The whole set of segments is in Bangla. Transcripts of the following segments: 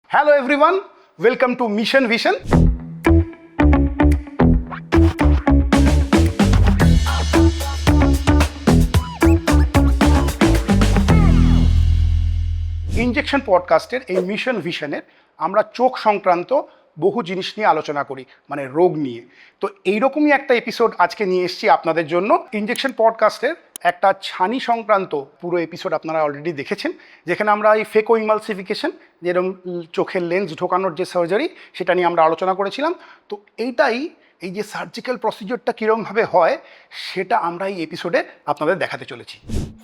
Hello everyone, welcome to Mission Vision. Injection পডকাস্টের এই মিশন ভিশনের আমরা চোখ সংক্রান্ত বহু জিনিস নিয়ে আলোচনা করি, মানে রোগ নিয়ে। তো এইরকমই একটা এপিসোড আজকে নিয়ে এসেছি আপনাদের জন্য। ইনজেকশন পডকাস্টের একটা ছানি সংক্রান্ত পুরো এপিসোড আপনারা অলরেডি দেখেছেন, যেখানে আমরা এই ফেকো ইমালসিফিকেশন, যেরকম চোখের লেন্স ঢোকানোর যে সার্জারি, সেটা নিয়ে আমরা আলোচনা করেছিলাম। তো এই যে সার্জিক্যাল প্রসিডিওরটা কীরকমভাবে হয় সেটা আমরা এই এপিসোডে আপনাদের দেখাতে চলেছি।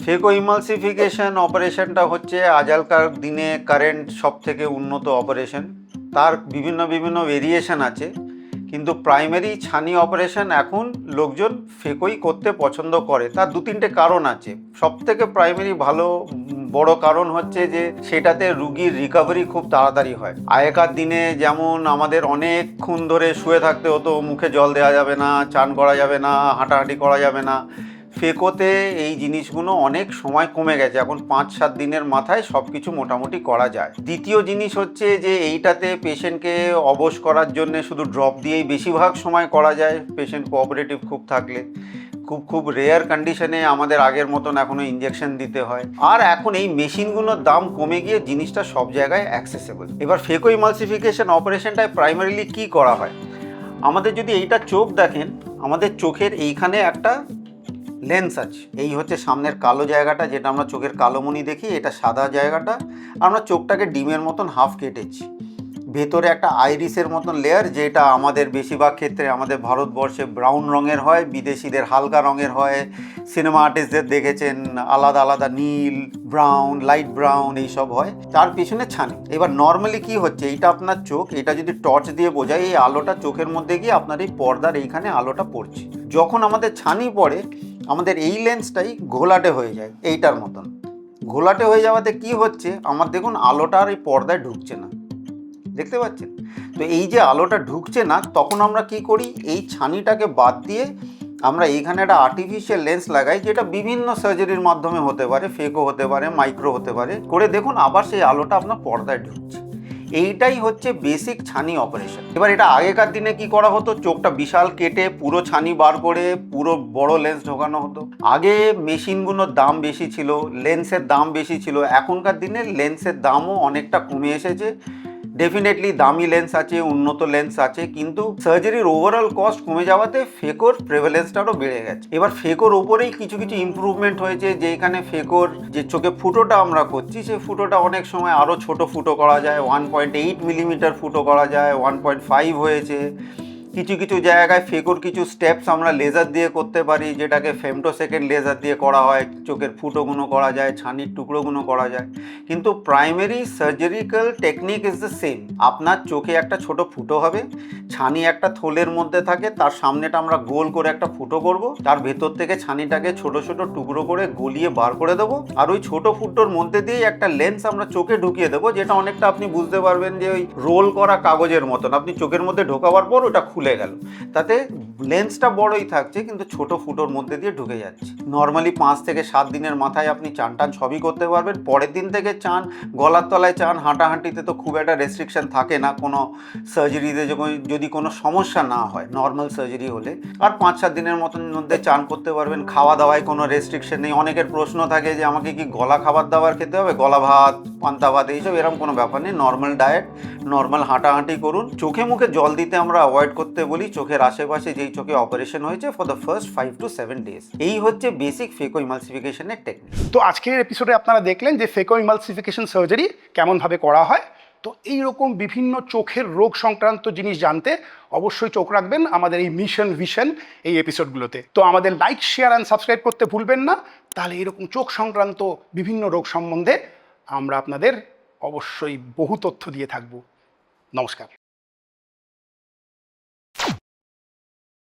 ফেকো ইমালসিফিকেশন অপারেশনটা হচ্ছে আজকালকার দিনে কারেন্ট সব থেকে উন্নত অপারেশন। তার বিভিন্ন ভেরিয়েশন আছে, কিন্তু প্রাইমারি ছানি অপারেশন এখন লোকজন ফেকোই করতে পছন্দ করে। তার দু তিনটে কারণ আছে। সব থেকে প্রাইমারি বড় কারণ হচ্ছে যে সেটাতে রুগীর রিকভারি খুব তাড়াতাড়ি হয়। আগেকার দিনে যেমন আমাদের অনেকক্ষণ ধরে শুয়ে থাকতে হতো, মুখে জল দেওয়া যাবে না, চান করা যাবে না, হাঁটাহাঁটি করা যাবে না। ফেকোতে এই জিনিসগুলো অনেক সময় কমে গেছে। এখন 5-7 দিনের মাথায় সব কিছু মোটামুটি করা যায়। দ্বিতীয় জিনিস হচ্ছে যে এইটাতে পেশেন্টকে অবশ করার জন্য শুধু ড্রপ দিয়েই বেশিরভাগ সময় করা যায়, পেশেন্ট কোঅপারেটিভ খুব থাকলে। খুব রেয়ার কন্ডিশনে আমাদের আগের মতন এখনও ইঞ্জেকশন দিতে হয়। আর এখন এই মেশিনগুলোর দাম কমে গিয়ে জিনিসটা সব জায়গায় অ্যাক্সেসেবল। এবার ফেকো ইমালসিফিকেশন অপারেশনটায় প্রাইমারিলি কী করা হয়? আমাদের যদি এইটা চোখ দেখেন, আমাদের চোখের এইখানে একটা লেন্স আছে। এই হচ্ছে সামনের কালো জায়গাটা, যেটা আমরা চোখের কালোমণি দেখি। এটা সাদা জায়গাটা। আমরা চোখটাকে ডিমের মতন হাফ কেটেছি। ভেতরে একটা আইরিসের মতন লেয়ার, যেটা আমাদের বেশিরভাগ ক্ষেত্রে আমাদের ভারতবর্ষে ব্রাউন রঙের হয়, বিদেশিদের হালকা রঙের হয়। সিনেমা আর্টিস্টদের দেখেছেন আলাদা আলাদা নীল, ব্রাউন, লাইট ব্রাউন এইসব হয়। তার পিছনে ছানি। এবার নর্মালি কি হচ্ছে, এইটা আপনার চোখ, এটা যদি টর্চ দিয়ে বোঝায়, এই আলোটা চোখের মধ্যে গিয়ে আপনার এই পর্দার এইখানে আলোটা পড়ছে। যখন আমাদের ছানি পড়ে, আমাদের এই লেন্সটাই ঘোলাটে হয়ে যায়, এইটার মতন। ঘোলাটে হয়ে যাওয়াতে কি হচ্ছে, আমার দেখুন আলোটা আর এই পর্দায় ঢুকছে না, দেখতে পাচ্ছেন? তো এই যে আলোটা ঢুকছে না, তখন আমরা কি করি, এই ছানিটাকে বাদ দিয়ে আমরা এইখানে একটা আর্টিফিশিয়াল লেন্স লাগাই, যেটা বিভিন্ন সার্জারির মাধ্যমে হতে পারে, ফেকও হতে পারে, মাইক্রো হতে পারে। করে দেখুন আবার সেই আলোটা আপনার পর্দায় ঢুকছে। এইটাই হচ্ছে বেসিক ছানি অপারেশন। এবার এটা আগেকার দিনে কি করা হতো, চোখটা বিশাল কেটে পুরো ছানি বার করে পুরো বড় লেন্স ঢোকানো হতো। আগে মেশিনগুলোর দাম বেশি ছিল, লেন্সের দাম বেশি ছিল। এখনকার দিনে লেন্সের দামও অনেকটা কমে এসেছে। ডেফিনেটলি দামি লেন্স আছে, উন্নত লেন্স আছে, কিন্তু সার্জারির ওভারঅল কস্ট কমে যাওয়াতে ফেকোর প্রেভেলেন্সটাও বেড়ে গেছে। এবার ফেকোর ওপরেই কিছু ইমপ্রুভমেন্ট হয়েছে, যে এখানে ফেকোর যে চোখে ফুটোটা আমরা করছি, সেই ফুটোটা অনেক সময় আরও ছোট ফুটো করা যায়। 1.8 মিলিমিটার ফুটো করা যায়, 1.5 হয়েছে। কিছু জায়গায় ফেকোর কিছু স্টেপস আমরা লেজার দিয়ে করতে পারি, যেটাকে ফেমটোসেকেন্ড লেজার দিয়ে করা হয়। চোখের ফুটোগুলো করা যায়, ছানির টুকরোগুলো করা যায়। কিন্তু primary surgical technique is the same. আপনার চোখে একটা ছোট ফুটো হবে, ছানি একটা থলের মধ্যে থাকে, তার সামনেটা আমরা গোল করে একটা ফুটো করব, তার ভেতর থেকে ছানিটাকে ছোট ছোট টুকরো করে গলিয়ে বার করে দেবো। আর ওই ছোট ফুটোর মধ্যে দিয়ে একটা লেন্স আমরা চোখে ঢুকিয়ে দেবো, যেটা অনেকটা আপনি বুঝতে পারবেন যে ওই রোল করা কাগজের মতন। আপনি চোখের মধ্যে ঢোকাবার পর ওটা খুলে গেল, তাতে লেন্সটা বড়ই থাকছে কিন্তু ছোট ফুটোর মধ্যে দিয়ে ঢুকে যাচ্ছে। নর্মালি 5 থেকে 7 দিনের মাথায় আপনি চান টান সবই করতে পারবেন। পরের দিন থেকে চান, গলার তলায় চান, হাঁটাহাঁটিতে তো খুব একটা রেস্ট্রিকশন থাকে না কোনো সার্জারিতে, যদি কোনো সমস্যা না হয় নর্মাল সার্জারি হলে। আর 5-7 দিনের মধ্যে চান করতে পারবেন। খাওয়া দাওয়ায় কোনো রেস্ট্রিকশন নেই। অনেকের প্রশ্ন থাকে যে আমাকে কি গলা খাবার দাবার খেতে হবে, গলা ভাত, পান্তা ভাত, এইসব, এরকম কোনো ব্যাপার নেই। নর্মাল ডায়েট, নর্মাল হাঁটাহাঁটি করুন। চোখে মুখে জল দিতে আমরা অ্যাভয়েড করতে বলি, চোখের আশেপাশে যেই চোখে অপারেশন হয়েছে, for the first 5 to 7 days। এই হচ্ছে বেসিক ফেকো ইমালসিফিকেশনের টেকনিক। তো আজকের এপিসোডে আপনারা দেখলেন যে ফেকো ইমালসিফিকেশন সার্জারি কেমনভাবে করা হয়। তো এইরকম বিভিন্ন চোখের রোগ সংক্রান্ত জিনিস জানতে অবশ্যই চোখ রাখবেন আমাদের এই মিশন ভিশন এই এপিসোডগুলোতে। তো আমাদের লাইক, শেয়ার অ্যান্ড সাবস্ক্রাইব করতে ভুলবেন না। তাহলে এরকম চোখ সংক্রান্ত বিভিন্ন রোগ সম্বন্ধে আমরা আপনাদের অবশ্যই বহু তথ্য দিয়ে থাকব। নমস্কার।